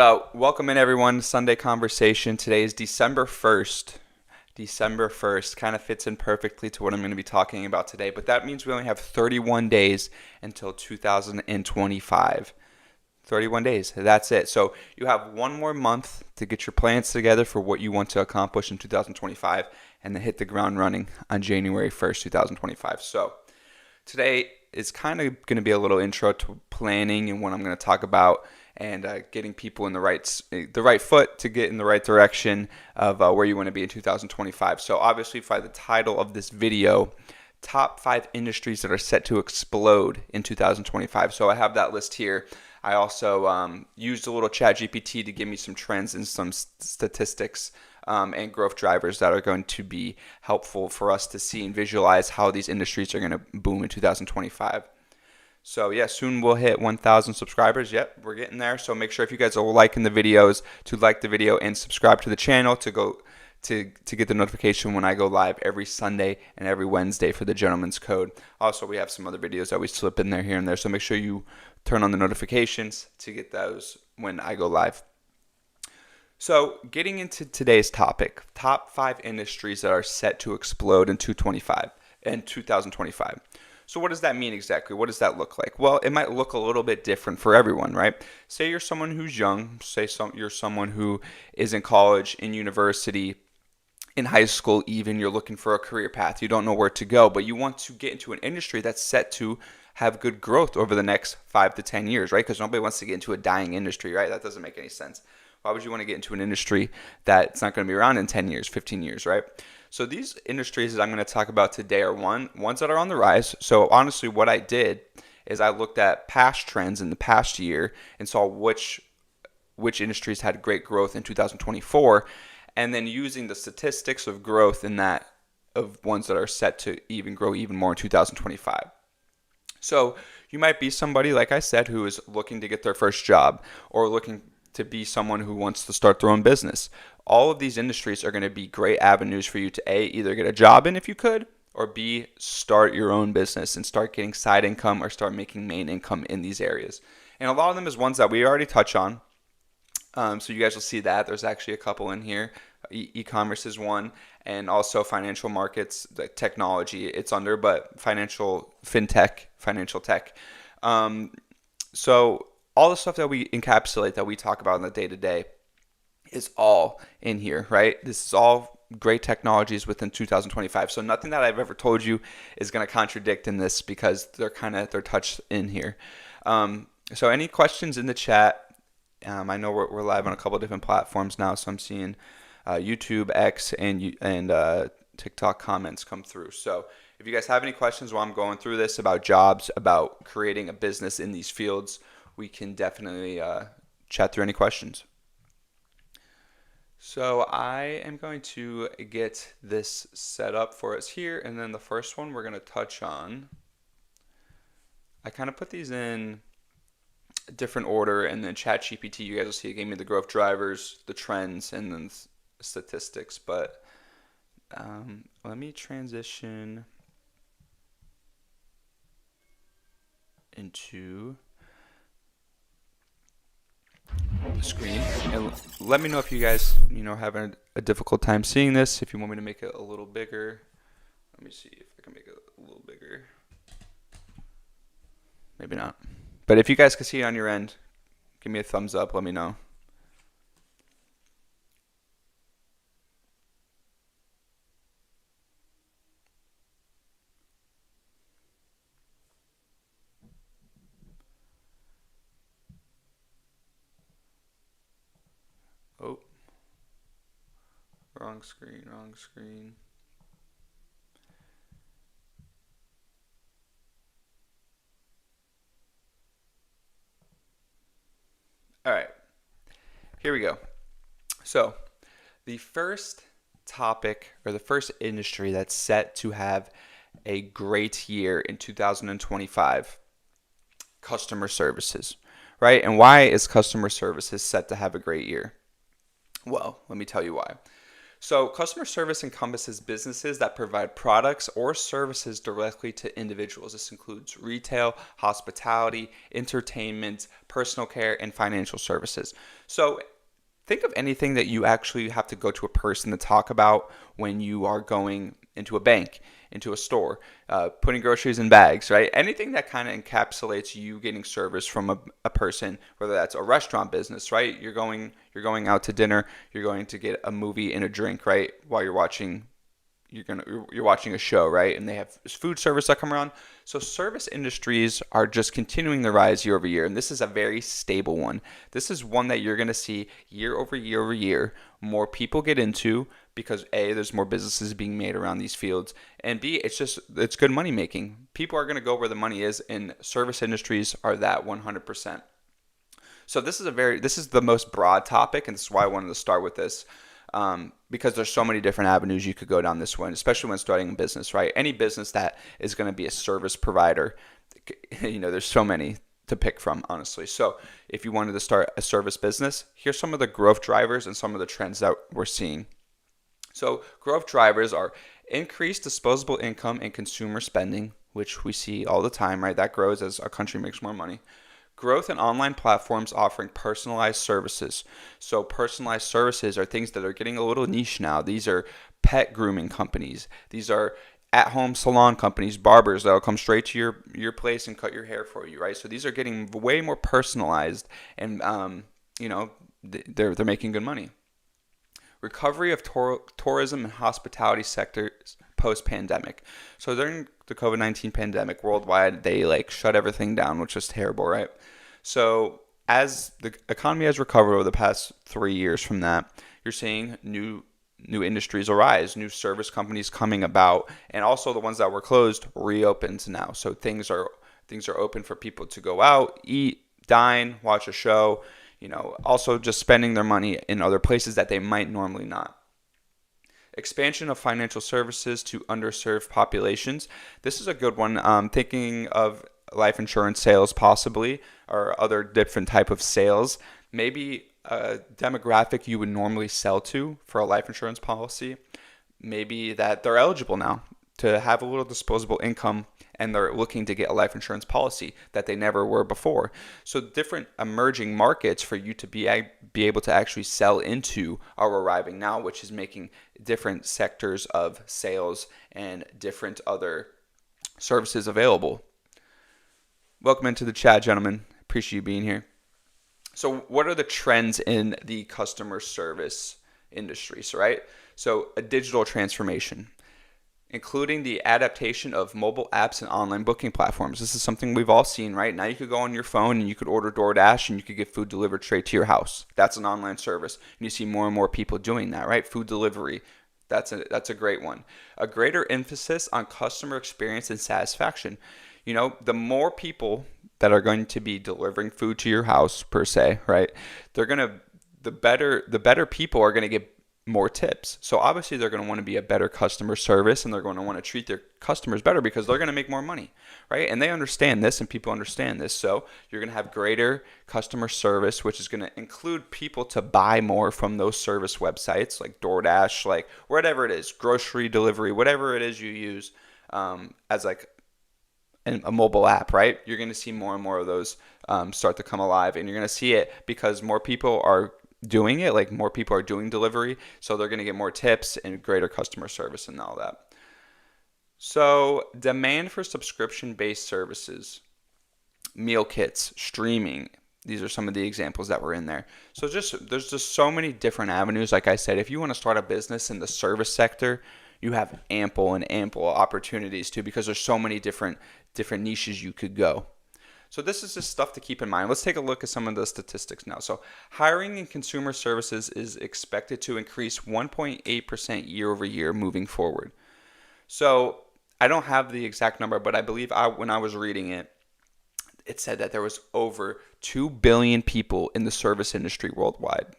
Welcome in everyone. Sunday conversation. Today is December 1st. December 1st kind of fits in perfectly to what I'm going to be talking about today, but that means we only have 31 days until 2025. 31 days. That's it. So you have one more month to get your plans together for what you want to accomplish in 2025 and then hit the ground running on January 1st, 2025. So today is kind of going to be a little intro to planning and what I'm going to talk about and getting people in the right foot to get in the right direction of where you want to be in 2025. So obviously, by the title of this video, top 5 industries that are set to explode in 2025. So I have that list here. I also used a little chat GPT to give me some trends and some statistics and growth drivers that are going to be helpful for us to see and visualize how these industries are going to boom in 2025. So yeah, soon we'll hit 1,000 subscribers. Yep, we're getting there. So make sure if you guys are liking the videos to like the video and subscribe to the channel to get the notification when I go live every Sunday and every Wednesday for the Gentleman's Code. Also, we have some other videos that we slip in there here and there. So make sure you turn on the notifications to get those when I go live. So getting into today's topic, top 5 industries that are set to explode in 2025. So what does that mean exactly? What does that look like? Well, it might look a little bit different for everyone, right? Say you're someone who's young. You're someone who is in college, in university, in high school even. You're looking for a career path. You don't know where to go, but you want to get into an industry that's set to have good growth over the next 5 to 10 years, right? Because nobody wants to get into a dying industry, right? That doesn't make any sense. Why would you want to get into an industry that's not going to be around in 10 years, 15 years, right? So these industries that I'm going to talk about today are ones that are on the rise. So honestly, what I did is I looked at past trends in the past year and saw which industries had great growth in 2024, and then using the statistics of growth in that of ones that are set to even grow even more in 2025. So you might be somebody, like I said, who is looking to get their first job or looking to be someone who wants to start their own business. All of these industries are going to be great avenues for you to A, either get a job in if you could, or B, start your own business and start getting side income or start making main income in these areas. And a lot of them is ones that we already touch on. So you guys will see that. There's actually a couple in here. E-commerce is one, and also financial markets, the technology it's under, but financial tech. So all the stuff that we encapsulate, that we talk about in the day-to-day, is all in here, right? This is all great technologies within 2025. So nothing that I've ever told you is going to contradict in this because they're touched in here. So any questions in the chat? I know we're live on a couple of different platforms now, so I'm seeing YouTube, X, and TikTok comments come through. So if you guys have any questions while I'm going through this about jobs, about creating a business in these fields, we can definitely chat through any questions. So I am going to get this set up for us here, and then the first one we're going to touch on, I kind of put these in a different order, and then ChatGPT, you guys will see it gave me the growth drivers, the trends, and then statistics. But let me transition into the screen and let me know if you guys having a difficult time seeing this. If you want me to make it a little bigger, let me see if I can make it a little bigger. Maybe not, but if you guys can see it on your end, give me a thumbs up, let me know. Oh, wrong screen. All right, here we go. So the first topic, or the first industry that's set to have a great year in 2025, customer services, right? And why is customer services set to have a great year? Well, let me tell you why. So, customer service encompasses businesses that provide products or services directly to individuals. This includes retail, hospitality, entertainment, personal care, and financial services. So, think of anything that you actually have to go to a person to talk about when you are going into a bank, into a store, putting groceries in bags, right? Anything that kind of encapsulates you getting service from a person, whether that's a restaurant business, right? You're going out to dinner, you're going to get a movie and a drink, right? While you're watching a show, right? And they have food service that come around. So service industries are just continuing to rise year over year, and this is a very stable one. This is one that you're going to see year over year over year. More people get into because A, there's more businesses being made around these fields, and B, it's good money making. People are going to go where the money is, and service industries are that 100%. So this is the most broad topic, and this is why I wanted to start with this. Because there's so many different avenues you could go down this one, especially when starting a business, right? Any business that is going to be a service provider, there's so many to pick from, honestly. So if you wanted to start a service business, here's some of the growth drivers and some of the trends that we're seeing. So growth drivers are increased disposable income and consumer spending, which we see all the time, right? That grows as our country makes more money. Growth in online platforms offering personalized services. So personalized services are things that are getting a little niche now. These are pet grooming companies. These are at-home salon companies, barbers that will come straight to your place and cut your hair for you, right? So these are getting way more personalized, and they're making good money. Recovery of tourism and hospitality sectors post-pandemic. So during the COVID-19 pandemic worldwide, they shut everything down, which was terrible, right? So as the economy has recovered over the past 3 years from that, you're seeing new industries arise, new service companies coming about, and also the ones that were closed reopened now. So things are open for people to go out, eat, dine, watch a show, also just spending their money in other places that they might normally not. Expansion of financial services to underserved populations. This is a good one. Thinking of life insurance sales possibly, or other different type of sales. Maybe a demographic you would normally sell to for a life insurance policy. Maybe that they're eligible now to have a little disposable income, and they're looking to get a life insurance policy that they never were before. So different emerging markets for you to be able to actually sell into are arriving now, which is making different sectors of sales and different other services available. Welcome into the chat, gentlemen. Appreciate you being here. So what are the trends in the customer service industries, right? So a digital transformation, including the adaptation of mobile apps and online booking platforms. This is something we've all seen, right? Now you could go on your phone and you could order DoorDash and you could get food delivered straight to your house. That's an online service. And you see more and more people doing that, right? Food delivery. That's a great one. A greater emphasis on customer experience and satisfaction. The more people that are going to be delivering food to your house per se, right? The better people are going to get more tips. So obviously they're going to want to be a better customer service, and they're going to want to treat their customers better because they're going to make more money, right? And they understand this, and people understand this. So you're going to have greater customer service, which is going to include people to buy more from those service websites like DoorDash, like whatever it is, grocery delivery, whatever it is you use as a mobile app, right? You're going to see more and more of those start to come alive, and you're going to see it because more people are doing it, like more people are doing delivery, so they're going to get more tips and greater customer service and all that. So demand for subscription-based services, meal kits, streaming, these are some of the examples that were in there. So there's just so many different avenues. Like I said, if you want to start a business in the service sector, you have ample opportunities too, because there's so many different niches you could go. So this is just stuff to keep in mind. Let's take a look at some of the statistics now. So hiring in consumer services is expected to increase 1.8% year over year moving forward. So I don't have the exact number, but I believe when I was reading it, it said that there was over 2 billion people in the service industry worldwide.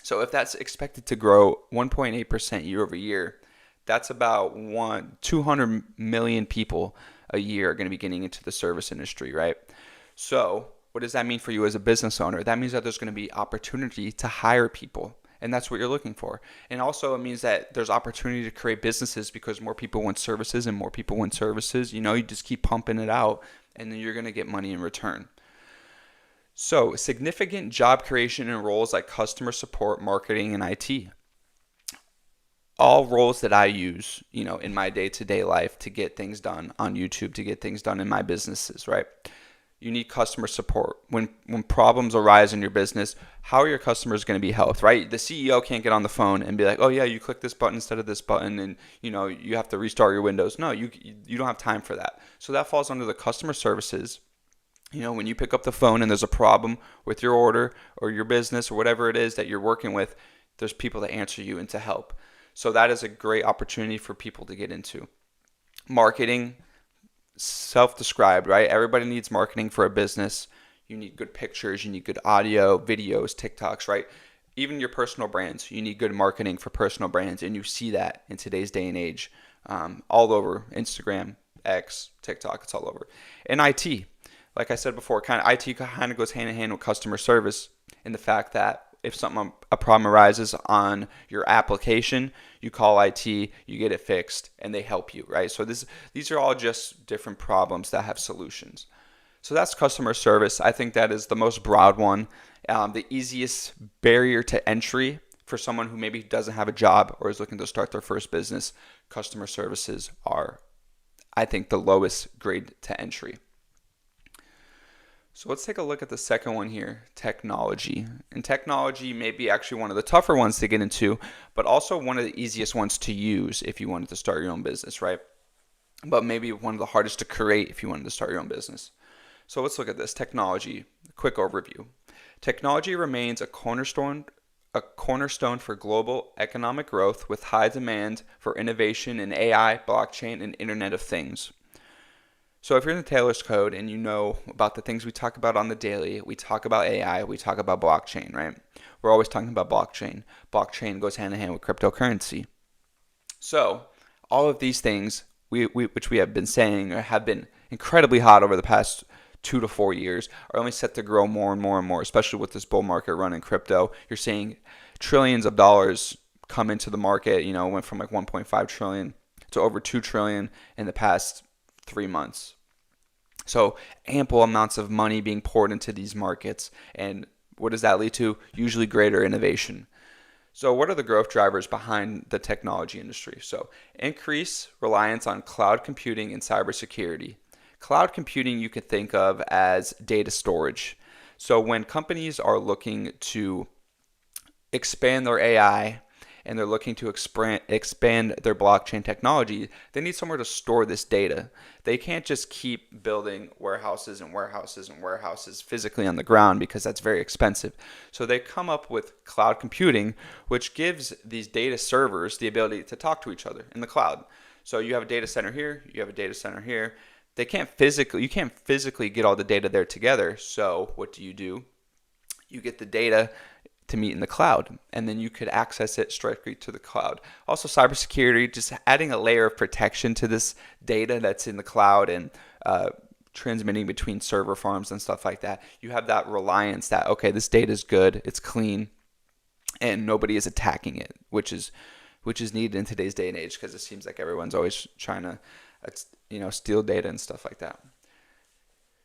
So if that's expected to grow 1.8% year over year, that's about 200 million people a year are going to be getting into the service industry, right? So what does that mean for you as a business owner? That means that there's going to be opportunity to hire people. And that's what you're looking for. And also it means that there's opportunity to create businesses because more people want services and more people want services. You just keep pumping it out and then you're going to get money in return. So significant job creation in roles like customer support, marketing, and IT. All roles that I use, in my day-to-day life to get things done on YouTube, to get things done in my businesses, right? You need customer support. When problems arise in your business, how are your customers going to be helped, right? The CEO can't get on the phone and be like, oh yeah, you click this button instead of this button and you have to restart your Windows. No, you don't have time for that. So that falls under the customer services. When you pick up the phone and there's a problem with your order or your business or whatever it is that you're working with, there's people to answer you and to help. So that is a great opportunity for people to get into. Marketing, self-described, right? Everybody needs marketing for a business. You need good pictures, you need good audio, videos, TikToks, right? Even your personal brands, you need good marketing for personal brands, and you see that in today's day and age, all over Instagram, X, TikTok, it's all over. And IT, like I said before, IT kind of goes hand in hand with customer service in the fact that if a problem arises on your application, you call IT, you get it fixed, and they help you, right? So these are all just different problems that have solutions. So that's customer service. I think that is the most broad one, the easiest barrier to entry for someone who maybe doesn't have a job or is looking to start their first business. Customer services are, I think, the lowest grade to entry. So let's take a look at the second one here, technology. And technology may be actually one of the tougher ones to get into, but also one of the easiest ones to use if you wanted to start your own business, right? But maybe one of the hardest to create if you wanted to start your own business. So let's look at this, technology, quick overview. Technology remains a cornerstone for global economic growth with high demand for innovation in AI, blockchain, and Internet of Things. So if you're in the Taylor's Code and you know about the things we talk about on the daily, we talk about AI, we talk about blockchain, right? We're always talking about blockchain. Blockchain goes hand in hand with cryptocurrency. So all of these things, which we have been saying have been incredibly hot over the past 2 to 4 years, are only set to grow more and more and more, especially with this bull market run in crypto. You're seeing trillions of dollars come into the market. It went from like 1.5 trillion to over 2 trillion in the past 3 months. So ample amounts of money being poured into these markets. And what does that lead to? Usually greater innovation. So what are the growth drivers behind the technology industry? So increase reliance on cloud computing and cybersecurity. Cloud computing you could think of as data storage. So when companies are looking to expand their AI and they're looking to expand their blockchain technology, they need somewhere to store this data. They can't just keep building warehouses and warehouses and warehouses physically on the ground because that's very expensive. So they come up with cloud computing, which gives these data servers the ability to talk to each other in the cloud. So you have a data center here, you have a data center here. You can't physically get all the data there together. So what do? You get the data to meet in the cloud, and then you could access it directly to the cloud. Also, cybersecurity, just adding a layer of protection to this data that's in the cloud and transmitting between server farms and stuff like that. You have that reliance that, okay, this data is good, it's clean, and nobody is attacking it, which is needed in today's day and age because it seems like everyone's always trying to steal data and stuff like that.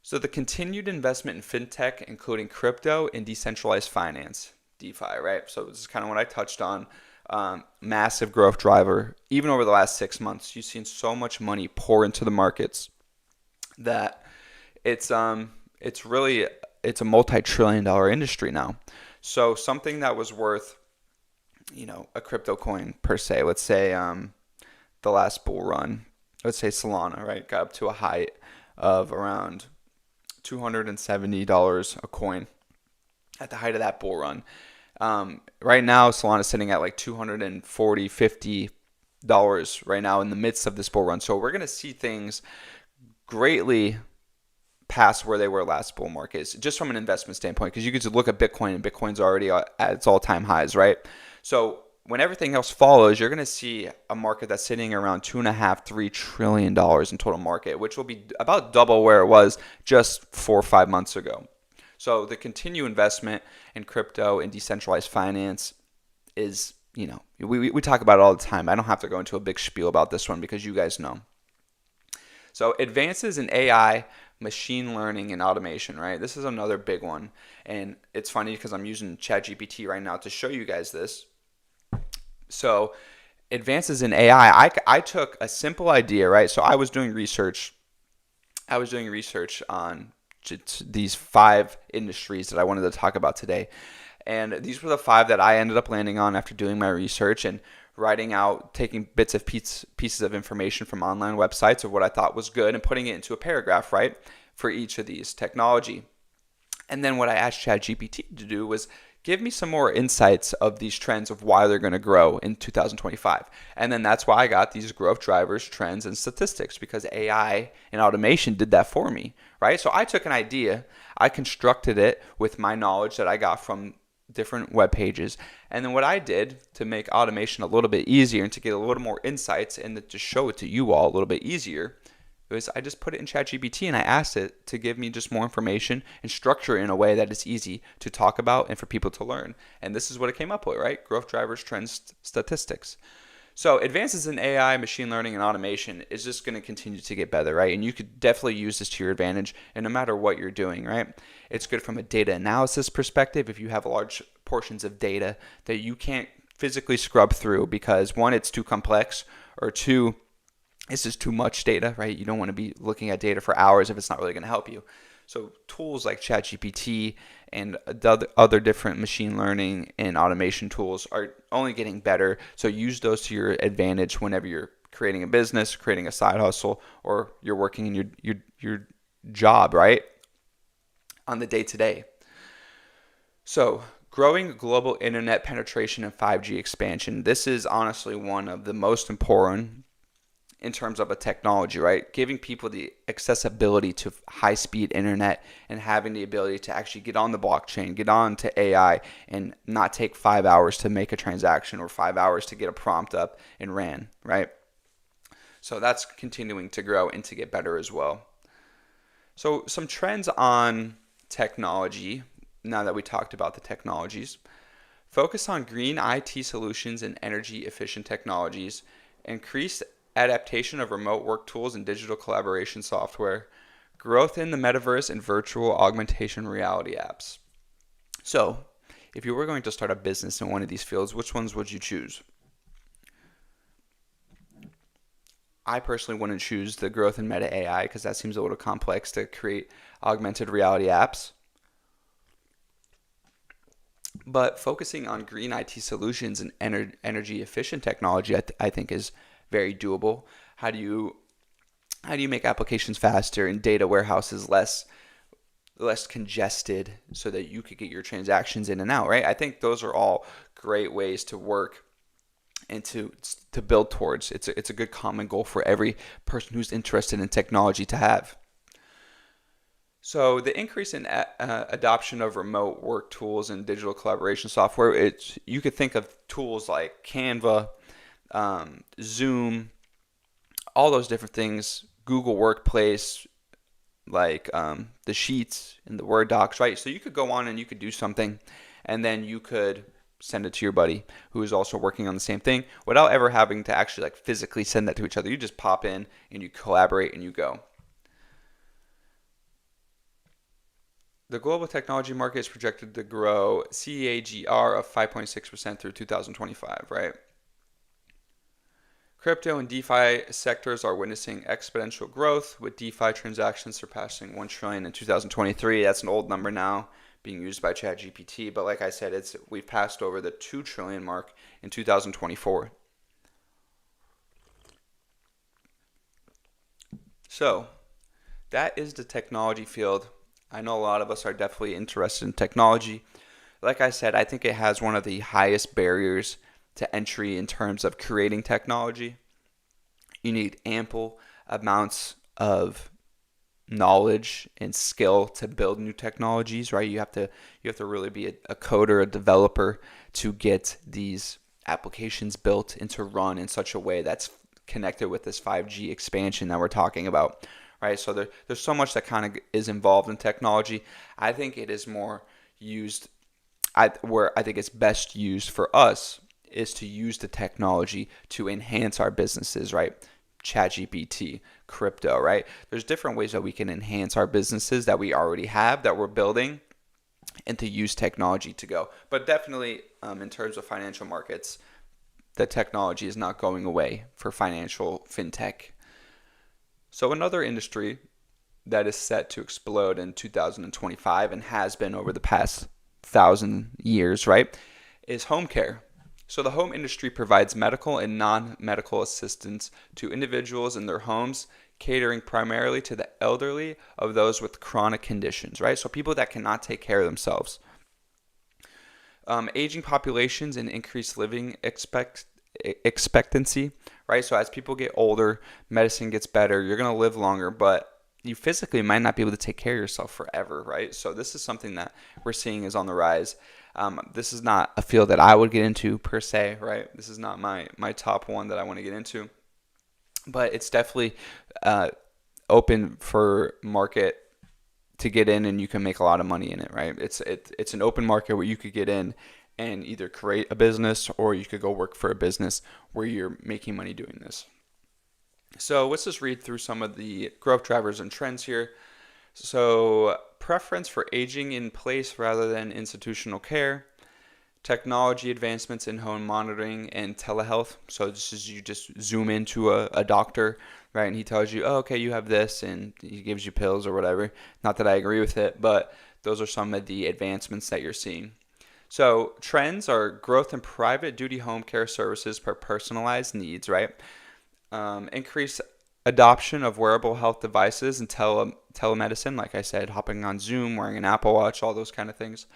So the continued investment in fintech, including crypto and decentralized finance, DeFi, right? So this is kind of what I touched on. Massive growth driver. Even over the last 6 months, you've seen so much money pour into the markets that it's a multi-trillion-dollar industry now. So something that was worth, a crypto coin per se, let's say the last bull run, let's say Solana, right, got up to a height of around $270 a coin at the height of that bull run. Right now, Solana is sitting at like $240, $50 right now in the midst of this bull run. So we're going to see things greatly past where they were last bull market, just from an investment standpoint, because you could just look at Bitcoin, and Bitcoin's already at its all-time highs, right? So when everything else follows, you're going to see a market that's sitting around $2.5–3 trillion in total market, which will be about double where it was just 4 or 5 months ago. So the continued investment in crypto and decentralized finance is, we talk about it all the time. I don't have to go into a big spiel about this one because you guys know. So advances in AI, machine learning, and automation, right? This is another big one. And it's funny because I'm using ChatGPT right now to show you guys this. So advances in AI, I took a simple idea, right? So I was doing research. On these 5 industries that I wanted to talk about today. And these were the 5 that I ended up landing on after doing my research and writing out, taking bits of pieces of information from online websites of what I thought was good and putting it into a paragraph, right, for each of these technology. And then what I asked ChatGPT to do was give me some more insights of these trends of why they're going to grow in 2025. And then that's why I got these growth drivers, trends, and statistics, because AI and automation did that for me, right? So I took an idea, I constructed it with my knowledge that I got from different web pages. And then what I did to make automation a little bit easier and to get a little more insights and to show it to you all a little bit easier was I just put it in ChatGPT and I asked it to give me just more information and structure it in a way that is easy to talk about and for people to learn. And this is what it came up with, right? Growth drivers, trends, statistics. So advances in AI, machine learning, and automation is just going to continue to get better, right? And you could definitely use this to your advantage, and no matter what you're doing, right? It's good from a data analysis perspective if you have large portions of data that you can't physically scrub through because, 1, it's too complex, or 2, it's just too much data, right? You don't want to be looking at data for hours if it's not really going to help you. So tools like ChatGPT and other different machine learning and automation tools are only getting better. So use those to your advantage whenever you're creating a business, creating a side hustle, or you're working in your job, right? On the day-to-day. So growing global internet penetration and 5G expansion. This is honestly one of the most important in terms of a technology, right? Giving people the accessibility to high-speed internet and having the ability to actually get on the blockchain, get on to AI, and not take 5 hours to make a transaction or 5 hours to get a prompt up and ran, right? So that's continuing to grow and to get better as well. So some trends on technology, now that we talked about the technologies. Focus on green IT solutions and energy-efficient technologies. Increased adaptation of remote work tools and digital collaboration software, growth in the metaverse and virtual augmentation reality apps. So, if you were going to start a business in one of these fields, which ones would you choose? I personally wouldn't choose the growth in meta AI because that seems a little complex to create augmented reality apps. But focusing on green IT solutions and energy efficient technology, I think is very doable. How do you make applications faster and data warehouses less congested so that you could get your transactions in and out, right? I think those are all great ways to work and to build towards. It's a good common goal for every person who's interested in technology to have. So the increase in adoption of remote work tools and digital collaboration software, you could think of tools like Canva, Zoom, all those different things, Google Workplace, like the Sheets and the Word docs, right? So you could go on and you could do something, and then you could send it to your buddy who is also working on the same thing without ever having to actually like physically send that to each other. You just pop in and you collaborate and you go. The global technology market is projected to grow CAGR of 5.6% through 2025, right? Crypto and DeFi sectors are witnessing exponential growth, with DeFi transactions surpassing 1 trillion in 2023. That's an old number now, being used by ChatGPT, but like I said, we've passed over the 2 trillion mark in 2024. So, that is the technology field. I know a lot of us are definitely interested in technology. Like I said, I think it has one of the highest barriers to entry in terms of creating technology. You need ample amounts of knowledge and skill to build new technologies, right? You have to really be a coder, a developer to get these applications built and to run in such a way that's connected with this 5G expansion that we're talking about, right? So there's so much that kind of is involved in technology. I think it is more used where I think it's best used for us is to use the technology to enhance our businesses, right? ChatGPT, crypto, right? There's different ways that we can enhance our businesses that we already have, that we're building, and to use technology to go. But definitely, in terms of financial markets, the technology is not going away for financial fintech. So another industry that is set to explode in 2025 and has been over the past 1,000 years, right, is home care. So the home industry provides medical and non-medical assistance to individuals in their homes, catering primarily to the elderly of those with chronic conditions, right? So people that cannot take care of themselves. Aging populations and increased living expectancy, right? So as people get older, medicine gets better, you're going to live longer, but you physically might not be able to take care of yourself forever, right? So this is something that we're seeing is on the rise. This is not a field that I would get into per se, right? This is not my top one that I want to get into, but it's definitely open for market to get in, and you can make a lot of money in it, right? It's an open market where you could get in and either create a business, or you could go work for a business where you're making money doing this. So let's just read through some of the growth drivers and trends here. So preference for aging in place rather than institutional care, technology advancements in home monitoring and telehealth. So this is, you just zoom into a doctor, right? And he tells you, oh, okay, you have this, and he gives you pills or whatever. Not that I agree with it, but those are some of the advancements that you're seeing. So trends are growth in private duty home care services for personalized needs, right? Increase adoption of wearable health devices and telemedicine, like I said, hopping on Zoom, wearing an Apple Watch, all those kind of things.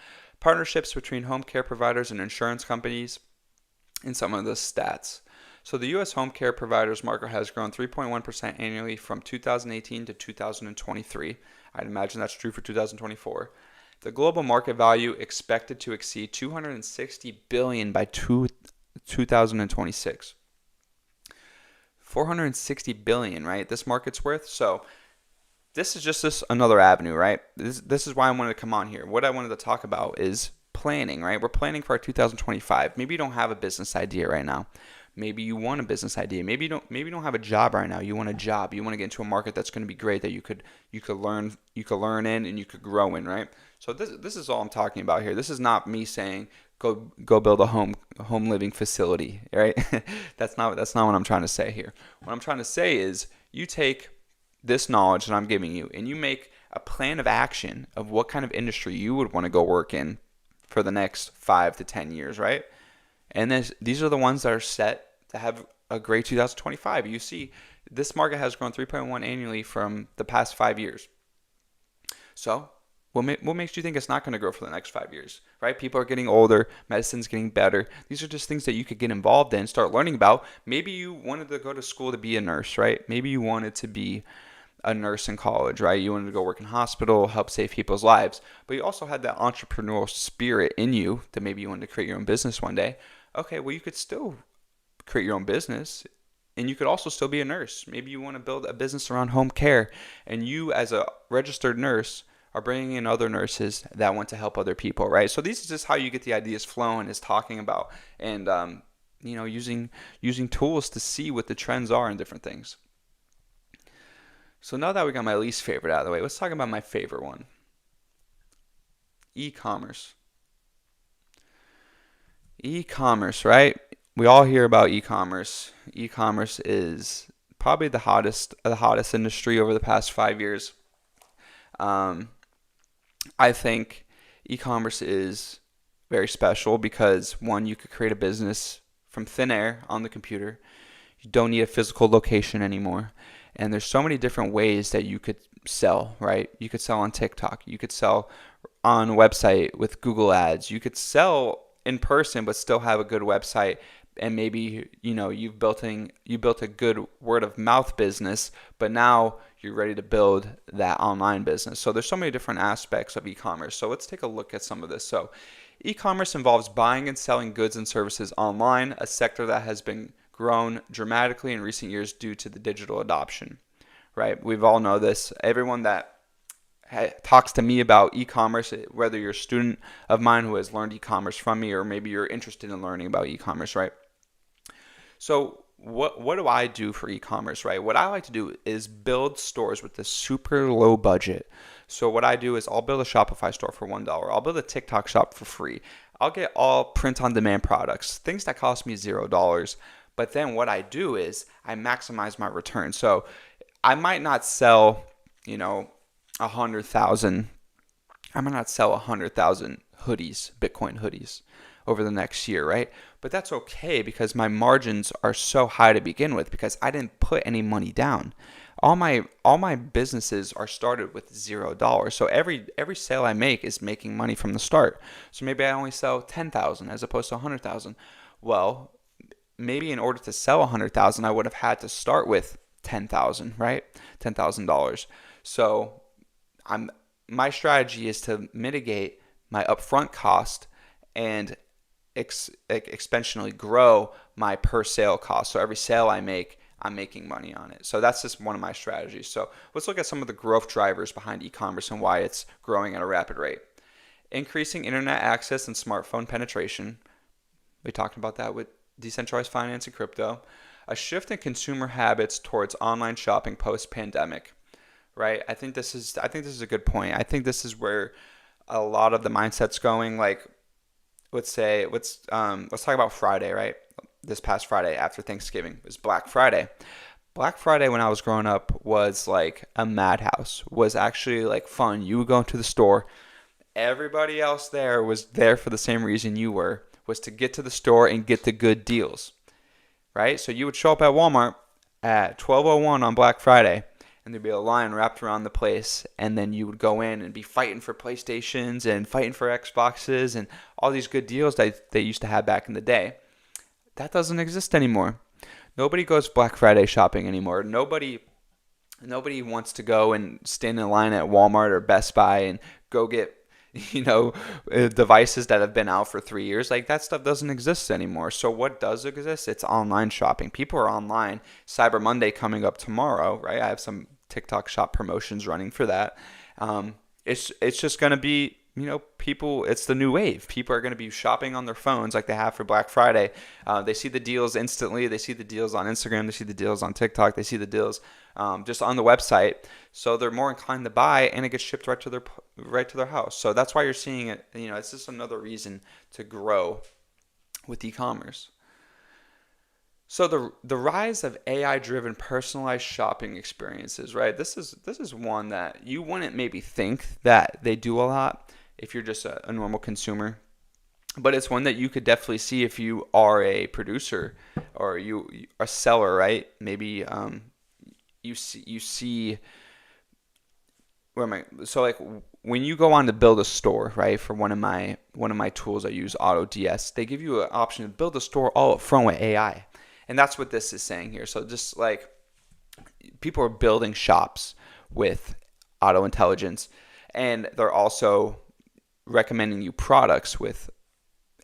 Partnerships between home care providers and insurance companies, and some of the stats. So the U.S. home care providers market has grown 3.1% annually from 2018 to 2023. I'd imagine that's true for 2024. The global market value expected to exceed $260 billion by 2026. $460 billion, right? This market's worth. So this is just another avenue, right? This is why I wanted to come on here. What I wanted to talk about is planning, right? We're planning for our 2025. Maybe you don't have a business idea right now. Maybe you want a business idea. Maybe you don't have a job right now. You want a job. You want to get into a market that's going to be great, that you could learn in, and you could grow in, right? So this is all I'm talking about here. This is not me saying go build a home living facility, right? That's not what I'm trying to say here. What I'm trying to say is, you take this knowledge that I'm giving you, and you make a plan of action of what kind of industry you would want to go work in for the next 5 to 10 years, right? And these are the ones that are set to have a great 2025. You see, this market has grown 3.1 annually from the past 5 years. So what makes you think it's not going to grow for the next 5 years, right? People are getting older. Medicine's getting better. These are just things that you could get involved in, start learning about. Maybe you wanted to go to school to be a nurse, right? Maybe you wanted to be a nurse in college, right? You wanted to go work in a hospital, help save people's lives. But you also had that entrepreneurial spirit in you that maybe you wanted to create your own business one day. Okay, well, you could still create your own business, and you could also still be a nurse. Maybe you want to build a business around home care, and you, as a registered nurse, are bringing in other nurses that want to help other people, right? So this is just how you get the ideas flowing, is talking about, and using tools to see what the trends are in different things. So now that we got my least favorite out of the way, let's talk about my favorite one. E-commerce. E-commerce, right? We all hear about e-commerce. E-commerce is probably the hottest industry over the past 5 years. I think e-commerce is very special because, one, you could create a business from thin air on the computer. You don't need a physical location anymore. And there's so many different ways that you could sell, right? You could sell on TikTok. You could sell on a website with Google Ads. You could sell in person but still have a good website, and maybe you built a good word of mouth business, but now you're ready to build that online business. So there's so many different aspects of e-commerce. So let's take a look at some of this. So e-commerce involves buying and selling goods and services online, a sector that has been grown dramatically in recent years due to the digital adoption, right? We've all know this. Everyone that talks to me about e-commerce, whether you're a student of mine who has learned e-commerce from me, or maybe you're interested in learning about e-commerce, right? So what do I do for e-commerce, right? What I like to do is build stores with a super low budget. So what I do is I'll build a Shopify store for $1. I'll build a TikTok shop for free. I'll get all print-on-demand products, things that cost me $0. But then what I do is I maximize my return. So I might not sell, 100,000. I might not sell 100,000 hoodies, Bitcoin hoodies, over the next year, right? But that's okay because my margins are so high to begin with because I didn't put any money down. All my businesses are started with $0. So every sale I make is making money from the start. So maybe I only sell 10,000 as opposed to 100,000. Well, maybe in order to sell 100,000, I would have had to start with 10,000, right? $10,000. So my strategy is to mitigate my upfront cost and exponentially grow my per sale cost. So every sale I make, I'm making money on it. So that's just one of my strategies. So let's look at some of the growth drivers behind e-commerce and why it's growing at a rapid rate. Increasing internet access and smartphone penetration. We talked about that with decentralized finance and crypto. A shift in consumer habits towards online shopping post-pandemic. Right? I think this is a good point. I think this is where a lot of the mindset's going. Like, let's talk about Friday, right? This past Friday after Thanksgiving was Black Friday. Black Friday when I was growing up was like a madhouse. Was actually like fun. You would go into the store. Everybody else there was there for the same reason you were, was to get to the store and get the good deals, right? So you would show up at Walmart at 12:01 on Black Friday, and there'd be a line wrapped around the place, and then you would go in and be fighting for PlayStations and fighting for Xboxes and all these good deals that they used to have back in the day. That doesn't exist anymore. Nobody goes Black Friday shopping anymore. Nobody wants to go and stand in line at Walmart or Best Buy and go get devices that have been out for 3 years. Like, that stuff doesn't exist anymore. So what does exist? It's online shopping. People are online. Cyber Monday coming up tomorrow, right? I have some TikTok shop promotions running for that. It's just going to be, people, it's the new wave. People are going to be shopping on their phones like they have for Black Friday. They see the deals instantly. They see the deals on Instagram. They see the deals on TikTok. They see the deals just on the website. So they're more inclined to buy, and it gets shipped right to their house. So that's why you're seeing it. It's just another reason to grow with e-commerce. So the rise of AI-driven personalized shopping experiences, right? This is one that you wouldn't maybe think that they do a lot if you're just a normal consumer, but it's one that you could definitely see if you are a producer or you a seller, right? Maybe you see where am I? So like when you go on to build a store, right? For one of my tools I use, AutoDS, they give you an option to build a store all up front with AI. And that's what this is saying here. So just like people are building shops with auto intelligence, and they're also recommending you products with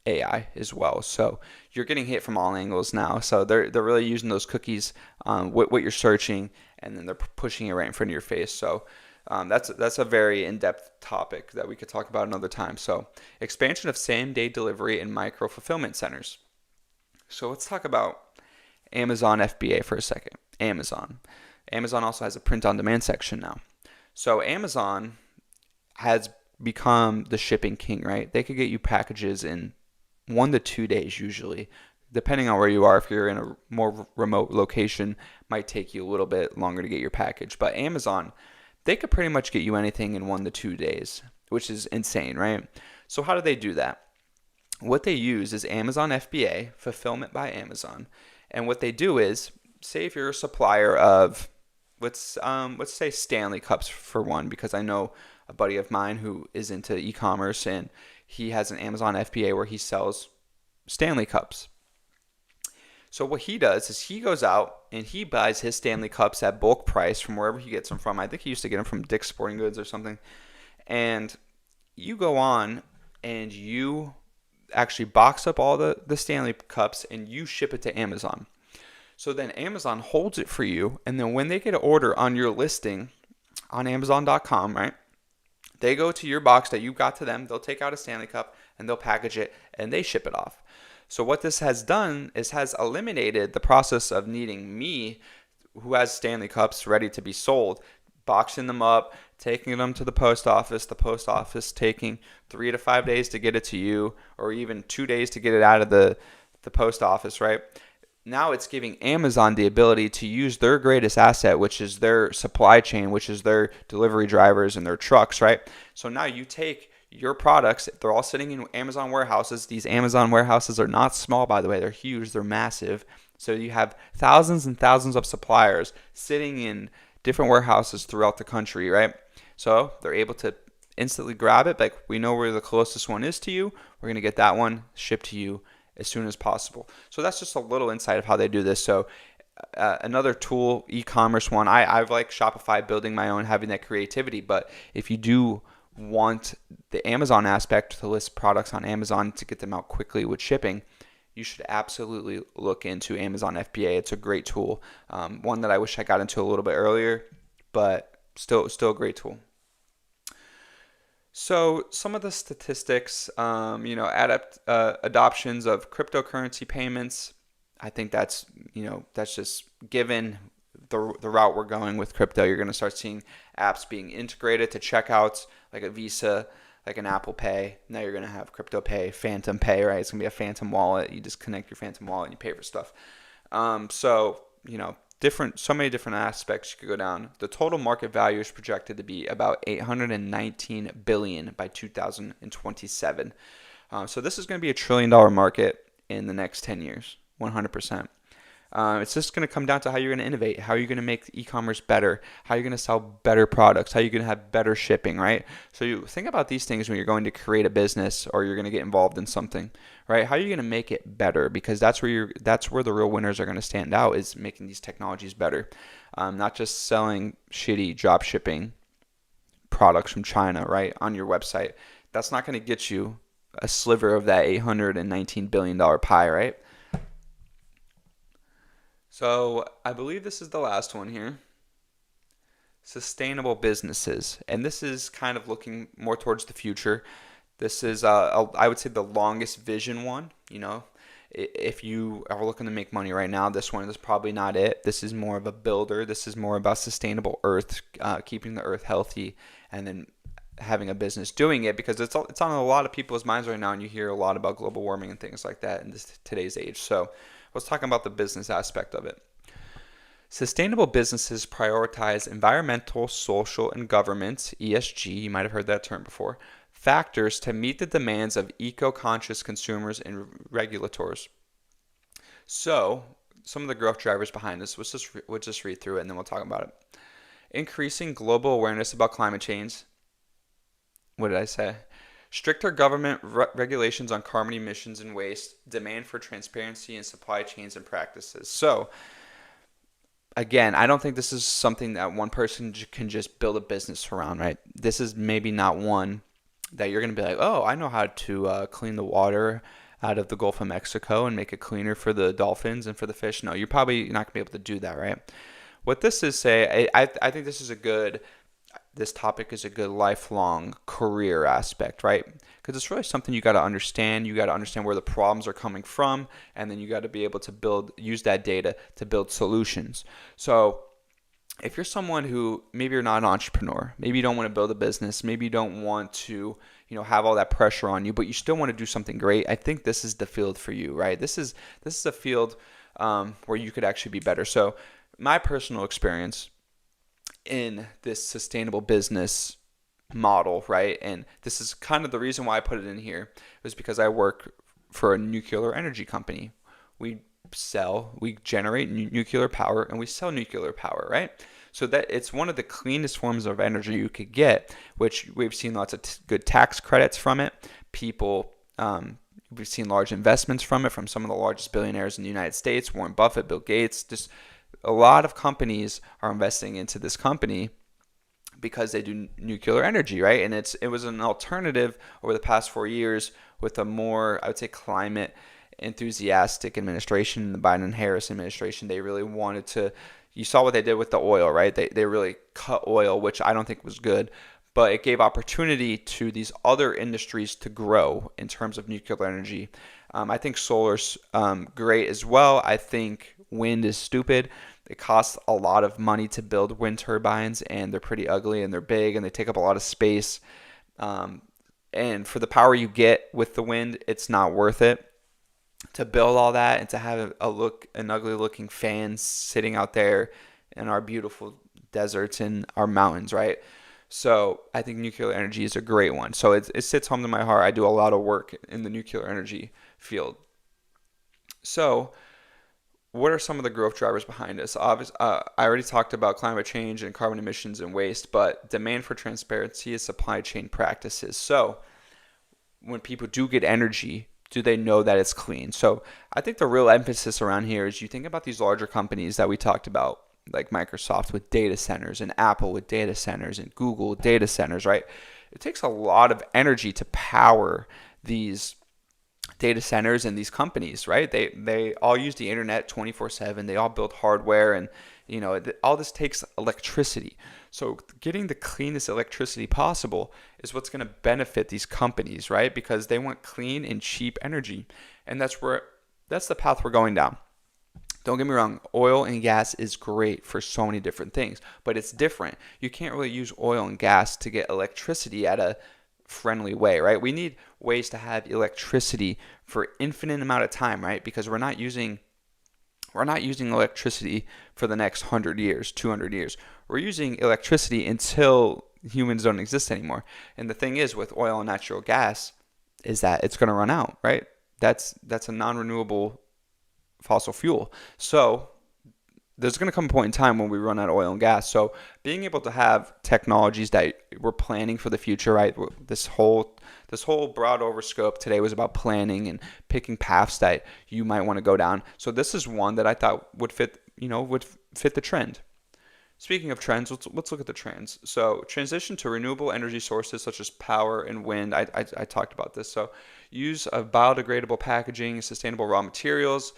AI as well. So you're getting hit from all angles now. So they're really using those cookies, what you're searching, and then they're pushing it right in front of your face. So that's a very in-depth topic that we could talk about another time. So expansion of same-day delivery and micro fulfillment centers. So let's talk about Amazon FBA for a second. Amazon also has a print-on-demand section now. So Amazon has become the shipping king, right? They could get you packages in 1 to 2 days usually, depending on where you are. If you're in a more remote location, might take you a little bit longer to get your package. But Amazon, they could pretty much get you anything in 1 to 2 days, which is insane, right? So how do they do that? What they use is Amazon FBA, fulfillment by Amazon. And what they do is, say if you're a supplier of, let's say Stanley cups for one, because I know a buddy of mine who is into e-commerce, and he has an Amazon FBA where he sells Stanley cups. So what he does is he goes out and he buys his Stanley cups at bulk price from wherever he gets them from. I think he used to get them from Dick's Sporting Goods or something. And you go on and you actually box up all the Stanley cups and you ship it to Amazon. So then Amazon holds it for you, and then when they get an order on your listing on Amazon.com, right? They go to your box that you got to them, they'll take out a Stanley Cup and they'll package it and they ship it off. So what this has done is has eliminated the process of needing me, who has Stanley Cups ready to be sold, boxing them up, taking them to the post office taking 3 to 5 days to get it to you, or even 2 days to get it out of the post office, right? Now it's giving Amazon the ability to use their greatest asset, which is their supply chain, which is their delivery drivers and their trucks, right? So now you take your products, they're all sitting in Amazon warehouses. These Amazon warehouses are not small, by the way. They're huge. They're massive. So you have thousands and thousands of suppliers sitting in different warehouses throughout the country, right? So they're able to instantly grab it. Like, we know where the closest one is to you. We're going to get that one shipped to you as soon as possible. So that's just a little insight of how they do this. So another tool, e-commerce one, I've like Shopify, building my own, having that creativity. But if you do want the Amazon aspect, to list products on Amazon to get them out quickly with shipping, you should absolutely look into Amazon FBA. It's a great tool. One that I wish I got into a little bit earlier, but still a great tool. So some of the statistics, adoptions of cryptocurrency payments, I think that's just given the route we're going with crypto. You're going to start seeing apps being integrated to checkouts, like a Visa, like an Apple Pay. Now you're going to have crypto pay, Phantom Pay, right? It's going to be a Phantom wallet. You just connect your Phantom wallet and you pay for stuff. So many different aspects you could go down. The total market value is projected to be about $819 billion by 2027. So this is going to be $1 trillion market in the next 10 years, 100%. It's just going to come down to how you're going to innovate, how you're going to make e-commerce better, how you're going to sell better products, how you're going to have better shipping, right? So you think about these things when you're going to create a business or you're going to get involved in something, right? How are you going to make it better? Because that's where the real winners are going to stand out, is making these technologies better, not just selling shitty drop shipping products from China, right, on your website. That's not going to get you a sliver of that $819 billion pie, right? So I believe this is the last one here. Sustainable businesses. And this is kind of looking more towards the future. This is, I would say, the longest vision one. If you are looking to make money right now, this one is probably not it. This is more of a builder. This is more about sustainable earth, keeping the earth healthy, and then having a business doing it, because it's on a lot of people's minds right now, and you hear a lot about global warming and things like that in today's age. So let's talk about the business aspect of it. Sustainable businesses prioritize environmental, social, and governance, ESG, you might have heard that term before, factors to meet the demands of eco-conscious consumers and regulators. So some of the growth drivers behind this, we'll just read through it and then we'll talk about it. Increasing global awareness about climate change. What did I say? Stricter government regulations on carbon emissions and waste, demand for transparency in supply chains and practices. So, again, I don't think this is something that one person can just build a business around, right? This is maybe not one that you're going to be like, oh, I know how to clean the water out of the Gulf of Mexico and make it cleaner for the dolphins and for the fish. No, you're probably not going to be able to do that, right? What this is I think this topic is a good lifelong career aspect, right? Because it's really something you got to understand. You got to understand where the problems are coming from, and then you got to be able to use that data to build solutions. So if you're someone who maybe you're not an entrepreneur, maybe you don't want to build a business, maybe you don't want to, have all that pressure on you, but you still want to do something great, I think this is the field for you, right? This is a field where you could actually be better. So my personal experience in this sustainable business model, right? And this is kind of the reason why I put it in here, was because I work for a nuclear energy company. We generate nuclear power and we sell nuclear power, right? So that it's one of the cleanest forms of energy you could get, which we've seen lots of good tax credits from it. We've seen large investments from it, from some of the largest billionaires in the United States, Warren Buffett, Bill Gates. Just a lot of companies are investing into this company because they do nuclear energy, right? And it was an alternative over the past 4 years with a more, I would say, climate enthusiastic administration, the Biden and Harris administration. They really wanted to, you saw what they did with the oil, right? They really cut oil, which I don't think was good. but it gave opportunity to these other industries to grow in terms of nuclear energy. I think solar's great as well. I think wind is stupid. It costs a lot of money to build wind turbines, and they're pretty ugly, and they're big, and they take up a lot of space. And for the power you get with the wind, it's not worth it to build all that and to have an ugly looking fan sitting out there in our beautiful deserts and our mountains, right? So I think nuclear energy is a great one. So it sits home to my heart. I do a lot of work in the nuclear energy field. So what are some of the growth drivers behind this? I already talked about climate change and carbon emissions and waste, but demand for transparency is supply chain practices. So when people do get energy, do they know that it's clean? So I think the real emphasis around here is you think about these larger companies that we talked about, like Microsoft with data centers and Apple with data centers and Google with data centers, right? It takes a lot of energy to power these data centers and these companies, right? They all use the internet 24/7. They all build hardware, and all this takes electricity. So getting the cleanest electricity possible is what's going to benefit these companies, right? Because they want clean and cheap energy, and that's the path we're going down. Don't get me wrong, oil and gas is great for so many different things, but it's different. You can't really use oil and gas to get electricity at a friendly way, right? We need ways to have electricity for infinite amount of time, right? Because we're not using electricity for the next 100 years, 200 years. We're using electricity until humans don't exist anymore. And the thing is with oil and natural gas is that it's going to run out, right? That's a non-renewable fossil fuel. So there's going to come a point in time when we run out of oil and gas. So being able to have technologies that we're planning for the future, right? This whole broad overscope today was about planning and picking paths that you might want to go down. So this is one that I thought would fit the trend. Speaking of trends, let's look at the trends. So transition to renewable energy sources such as power and wind. I talked about this. So use of biodegradable packaging, sustainable raw materials,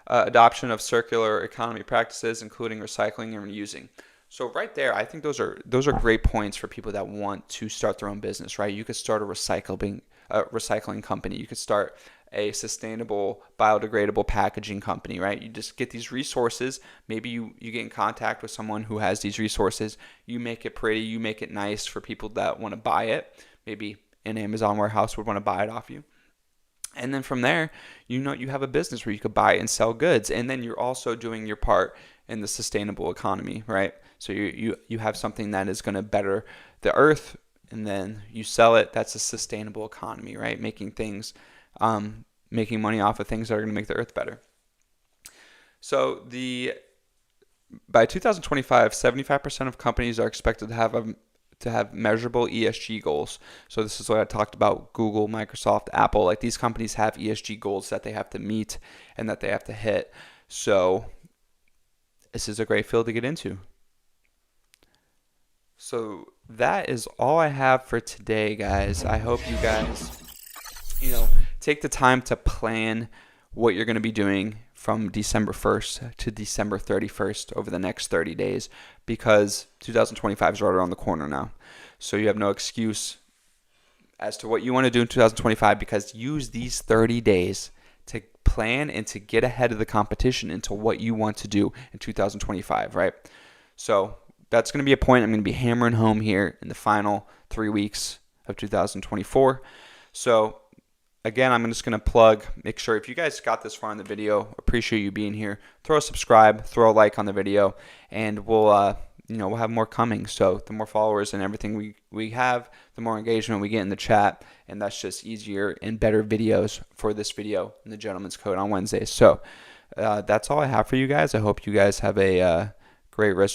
adoption of circular economy practices, including recycling and reusing. So right there, I think those are great points for people that want to start their own business, right? You could start a recycling company. You could start a sustainable biodegradable packaging company, right? You just get these resources. Maybe you get in contact with someone who has these resources. You make it pretty. You make it nice for people that want to buy it. Maybe an Amazon warehouse would want to buy it off you. And then from there, you have a business where you could buy and sell goods. And then you're also doing your part in the sustainable economy, right? So you have something that is going to better the earth, and then you sell it. That's a sustainable economy, right? Making money off of things that are going to make the earth better. So by 2025, 75% of companies are expected to have measurable ESG goals. So this is what I talked about: Google, Microsoft, Apple. Like, these companies have ESG goals that they have to meet and that they have to hit. So this is a great field to get into. So that is all I have for today, guys. I hope you guys, take the time to plan what you're going to be doing from December 1st to December 31st over the next 30 days, because 2025 is right around the corner now. So you have no excuse as to what you want to do in 2025, because use these 30 days to plan and to get ahead of the competition into what you want to do in 2025, right? So that's going to be a point I'm going to be hammering home here in the final 3 weeks of 2024. So again, I'm just going to plug, make sure if you guys got this far in the video, appreciate you being here. Throw a subscribe, throw a like on the video, and we'll have more coming. So the more followers and everything we have, the more engagement we get in the chat, and that's just easier and better videos for this video in the Gentleman's Code on Wednesdays. So that's all I have for you guys. I hope you guys have a great rest